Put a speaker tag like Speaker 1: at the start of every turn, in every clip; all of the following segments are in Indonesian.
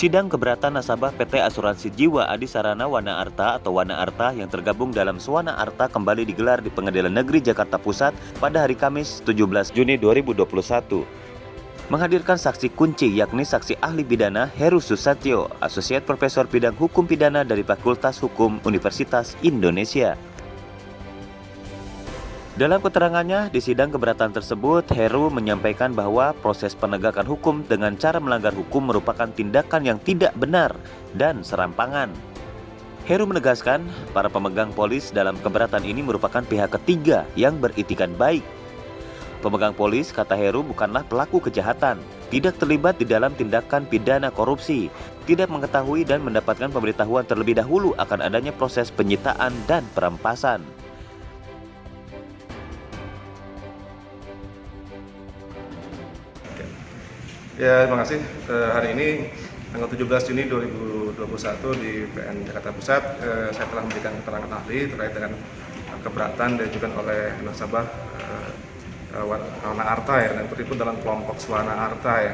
Speaker 1: Sidang keberatan nasabah PT Asuransi Jiwa Adi Sarana Wana Arta atau Wana Arta yang tergabung dalam Swana Arta kembali digelar di Pengadilan Negeri Jakarta Pusat pada hari Kamis 17 Juni 2021. Menghadirkan saksi kunci yakni saksi ahli pidana Heru Susatyo, Asosiat Profesor Bidang Hukum Pidana dari Fakultas Hukum Universitas Indonesia. Dalam keterangannya di sidang keberatan tersebut, Heru menyampaikan bahwa proses penegakan hukum dengan cara melanggar hukum merupakan tindakan yang tidak benar dan serampangan. Heru menegaskan, para pemegang polis dalam keberatan ini merupakan pihak ketiga yang beritikan baik. Pemegang polis, kata Heru, bukanlah pelaku kejahatan, tidak terlibat di dalam tindakan pidana korupsi, tidak mengetahui dan mendapatkan pemberitahuan terlebih dahulu akan adanya proses penyitaan dan perampasan.
Speaker 2: Ya, terima kasih. Hari ini tanggal 17 Juni 2021 di PN Jakarta Pusat, saya telah memberikan keterangan ahli terkait dengan keberatan diajukan oleh nasabah Wana Arta ya, dan itu dalam kelompok Swana Arta ya.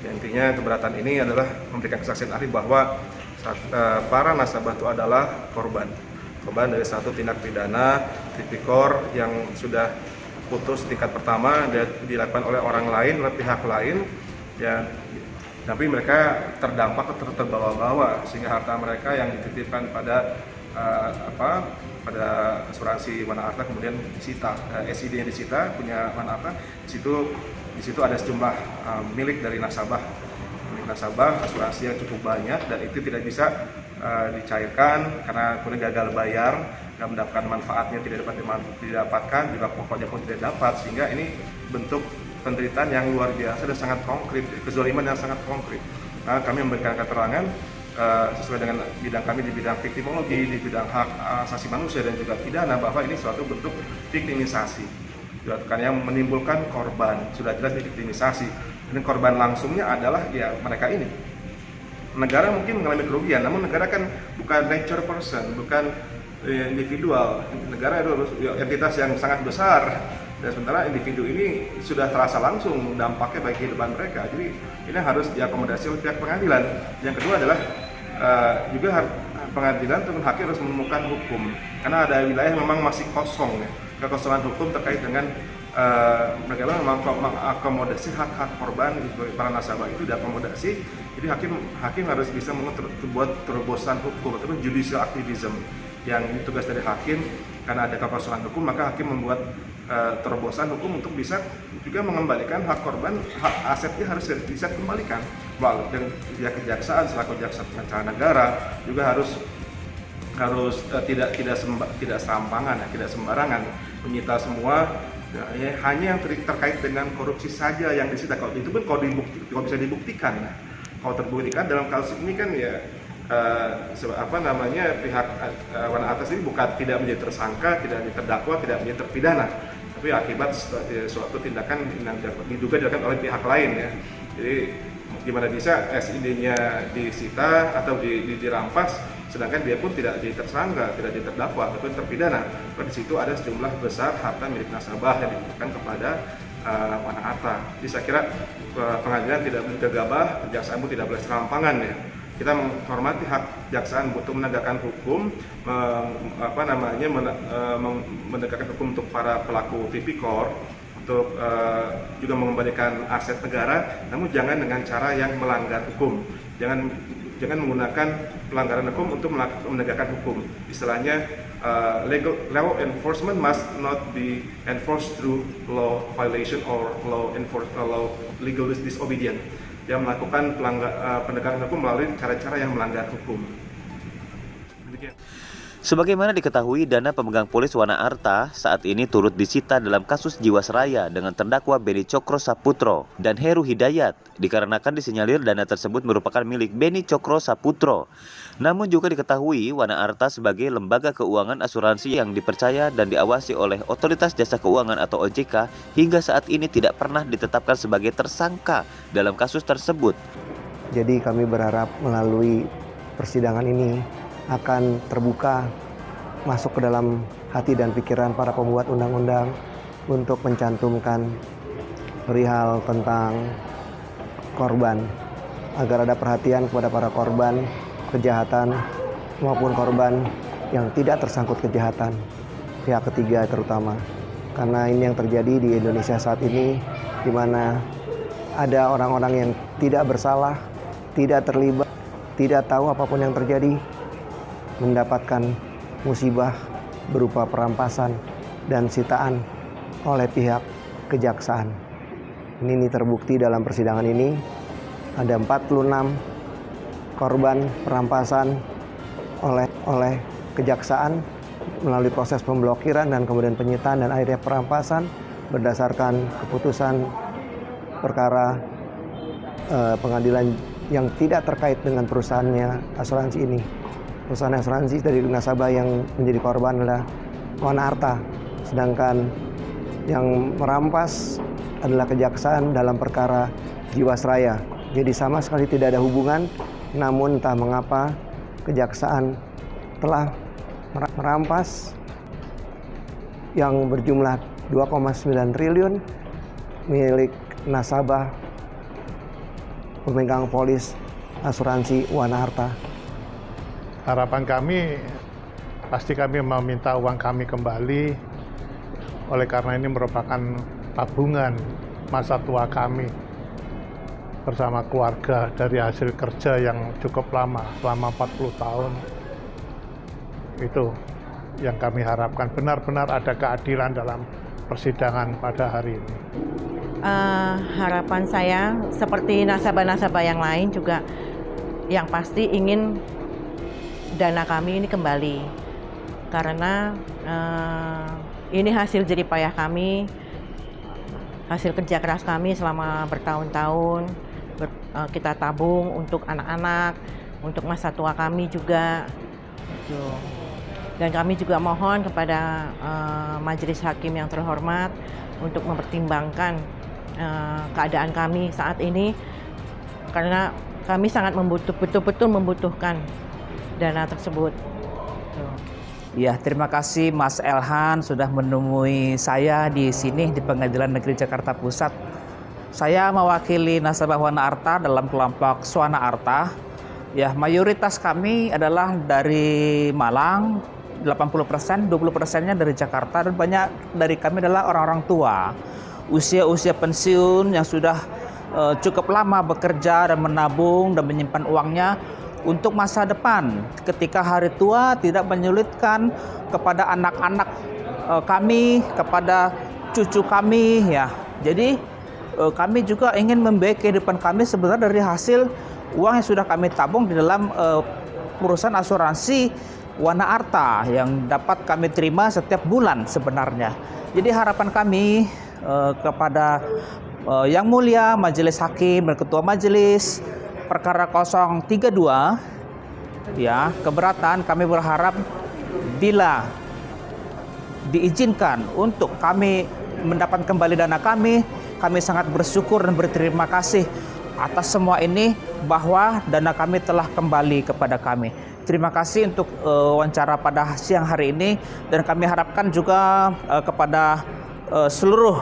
Speaker 2: Intinya keberatan ini adalah memberikan kesaksian ahli bahwa para nasabah itu adalah korban dari satu tindak pidana tipikor yang sudah putus tingkat pertama dan dilakukan oleh orang lain, oleh pihak lain. Ya, tapi mereka terdampak atau terbawa-bawa sehingga harta mereka yang dititipkan pada pada asuransi Wana Arta kemudian disita, SID-nya disita, punya Wana Arta. Di situ ada sejumlah milik dari nasabah asuransi yang cukup banyak, dan itu tidak bisa dicairkan karena kemudian gagal bayar, nggak mendapatkan manfaatnya, tidak didapatkan juga pokoknya pun tidak dapat, sehingga ini bentuk penderitaan yang luar biasa dan sangat konkret, kezaliman yang sangat konkret. Nah, kami memberikan keterangan sesuai dengan bidang kami di bidang viktimologi, di bidang hak asasi manusia dan juga pidana, bahwa ini suatu bentuk viktimisasi dilakukan yang menimbulkan korban, sudah jelas viktimisasi. Dan korban langsungnya adalah ya mereka ini. Negara mungkin mengalami kerugian, namun negara kan bukan nature person, bukan individual. Negara itu entitas yang sangat besar. Dan sementara individu ini sudah terasa langsung dampaknya bagi kehidupan mereka. Jadi ini harus diakomodasi oleh pihak pengadilan. Yang kedua adalah juga pengadilan atau hakim harus menemukan hukum, karena ada wilayah yang memang masih kosong ya. Kekosongan hukum terkait dengan bagaimana mengakomodasi hak-hak korban para nasabah itu diakomodasi. Jadi hakim harus bisa membuat terobosan hukum atau judicial activism, yang tugas dari hakim. Karena ada kekosongan hukum, maka hakim membuat terobosan hukum untuk bisa juga mengembalikan hak korban, hak asetnya harus bisa dikembalikan. Dan pihak kejaksaan selaku jaksa pencari negara juga harus tidak serampangan, tidak sembarangan menyita semua. Ya, hanya yang terkait dengan korupsi saja yang disita. Kalau itu pun kalau bisa dibuktikan. Nah, kalau terbuktikan dalam kasus ini kan ya pihak Wana Arta ini tidak menjadi tersangka, tidak menjadi terdakwa, tidak menjadi terpidana, tapi akibat suatu tindakan yang diduga dilakukan oleh pihak lain ya. Jadi gimana bisa SID-nya disita atau dirampas, sedangkan dia pun tidak jadi tersangka, tidak jadi terdakwa ataupun terpidana. Di situ ada sejumlah besar harta milik nasabah yang diberikan kepada Wana Arta. Jadi saya kira pengadilan tidak boleh gegabah, kejaksaan pun tidak boleh serampangan ya. Kita menghormati hak kejaksaan untuk menegakkan hukum, menegakkan hukum untuk para pelaku tipikor, untuk juga mengembalikan aset negara, namun jangan dengan cara yang melanggar hukum. Jangan menggunakan pelanggaran hukum untuk menegakkan hukum. Istilahnya law enforcement must not be enforced through law violation or legal disobedience. Yang melakukan penegakan hukum melalui cara-cara yang melanggar hukum.
Speaker 1: Sebagaimana diketahui, dana pemegang polis Wana Arta saat ini turut disita dalam kasus Jiwasraya dengan terdakwa Beni Cokro Saputro dan Heru Hidayat, dikarenakan disinyalir dana tersebut merupakan milik Beni Cokro Saputro. Namun juga diketahui Wana Arta sebagai lembaga keuangan asuransi yang dipercaya dan diawasi oleh Otoritas Jasa Keuangan atau OJK hingga saat ini tidak pernah ditetapkan sebagai tersangka dalam kasus tersebut.
Speaker 3: Jadi kami berharap melalui persidangan ini akan terbuka masuk ke dalam hati dan pikiran para pembuat undang-undang untuk mencantumkan perihal tentang korban agar ada perhatian kepada para korban kejahatan maupun korban yang tidak tersangkut kejahatan, pihak ketiga terutama. Karena ini yang terjadi di Indonesia saat ini, di mana ada orang-orang yang tidak bersalah, tidak terlibat, tidak tahu apapun yang terjadi, mendapatkan musibah berupa perampasan dan sitaan oleh pihak kejaksaan. Ini terbukti dalam persidangan ini, ada 46 korban perampasan oleh kejaksaan melalui proses pemblokiran dan kemudian penyitaan dan akhirnya perampasan berdasarkan keputusan perkara pengadilan yang tidak terkait dengan perusahaannya asuransi ini. Perusahaan asuransi dari nasabah yang menjadi korban adalah Wana Arta, sedangkan yang merampas adalah kejaksaan dalam perkara Jiwasraya. Jadi sama sekali tidak ada hubungan, namun entah mengapa kejaksaan telah merampas yang berjumlah 2,9 triliun milik nasabah pemegang polis asuransi Wana Arta.
Speaker 4: Harapan kami, pasti kami meminta uang kami kembali, oleh karena ini merupakan tabungan masa tua kami bersama keluarga dari hasil kerja yang cukup lama, selama 40 tahun. Itu yang kami harapkan, benar-benar ada keadilan dalam persidangan pada hari ini.
Speaker 5: Harapan saya seperti nasabah-nasabah yang lain juga, yang pasti ingin dana kami ini kembali, karena ini hasil jerih payah kami, hasil kerja keras kami selama bertahun-tahun. Kita tabung untuk anak-anak, untuk masa tua kami juga. Dan kami juga mohon kepada majelis hakim yang terhormat untuk mempertimbangkan keadaan kami saat ini, karena kami sangat betul-betul membutuhkan dana tersebut.
Speaker 6: Ya, terima kasih Mas Elhan sudah menemui saya di sini di Pengadilan Negeri Jakarta Pusat. Saya mewakili nasabah Wana Arta dalam kelompok Swana Arta. Ya, mayoritas kami adalah dari Malang, 80%, 20%-nya dari Jakarta, dan banyak dari kami adalah orang-orang tua. Usia-usia pensiun yang sudah cukup lama bekerja dan menabung dan menyimpan uangnya untuk masa depan. Ketika hari tua tidak menyulitkan kepada anak-anak kami, kepada cucu kami ya. Jadi kami juga ingin membiayai kehidupan kami sebenarnya dari hasil uang yang sudah kami tabung di dalam perusahaan asuransi Wana Arta yang dapat kami terima setiap bulan sebenarnya. Jadi harapan kami kepada Yang Mulia Majelis Hakim dan Ketua Majelis perkara 032 ya, keberatan, kami berharap bila diizinkan untuk kami mendapat kembali dana kami sangat bersyukur dan berterima kasih atas semua ini, bahwa dana kami telah kembali kepada kami. Terima kasih untuk wawancara pada siang hari ini, dan kami harapkan juga kepada seluruh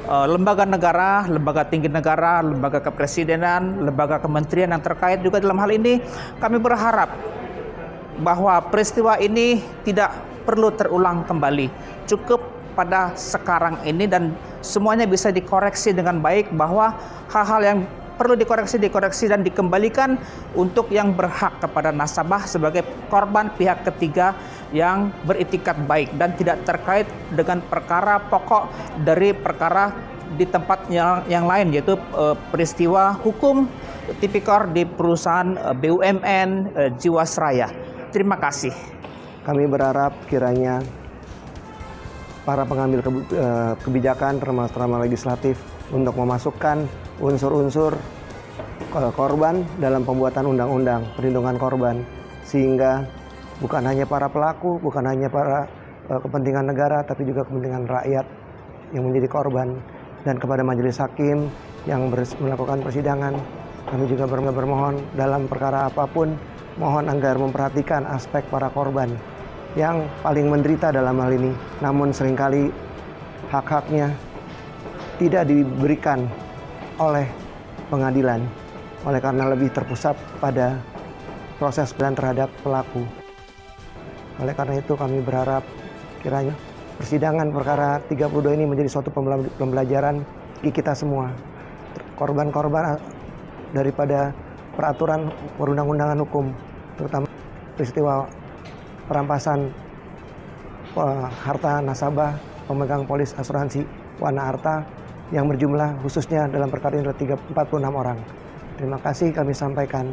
Speaker 6: lembaga negara, lembaga tinggi negara, lembaga kepresidenan, lembaga kementerian yang terkait juga dalam hal ini, kami berharap bahwa peristiwa ini tidak perlu terulang kembali. Cukup pada sekarang ini dan semuanya bisa dikoreksi dengan baik, bahwa hal-hal yang perlu dikoreksi dan dikembalikan untuk yang berhak kepada nasabah sebagai korban pihak ketiga yang beritikat baik dan tidak terkait dengan perkara pokok dari perkara di tempat yang lain, yaitu peristiwa hukum tipikor di perusahaan BUMN Jiwasraya. Terima kasih.
Speaker 3: Kami berharap kiranya para pengambil kebijakan termasuk legislatif untuk memasukkan unsur-unsur korban dalam pembuatan undang-undang perlindungan korban, sehingga bukan hanya para pelaku, bukan hanya para kepentingan negara, tapi juga kepentingan rakyat yang menjadi korban. Dan kepada majelis hakim yang melakukan persidangan, kami juga bermohon dalam perkara apapun, mohon agar memperhatikan aspek para korban yang paling menderita dalam hal ini, namun seringkali hak-haknya tidak diberikan oleh pengadilan. oleh karena lebih terpusat pada proses pidana terhadap pelaku. Oleh karena itu kami berharap kiranya persidangan perkara 32 ini menjadi suatu pembelajaran bagi kita semua. Korban-korban daripada peraturan perundang-undangan hukum, terutama peristiwa perampasan harta nasabah pemegang polis asuransi Wana Arta yang berjumlah khususnya dalam perkara ini 46 orang. Terima kasih kami sampaikan.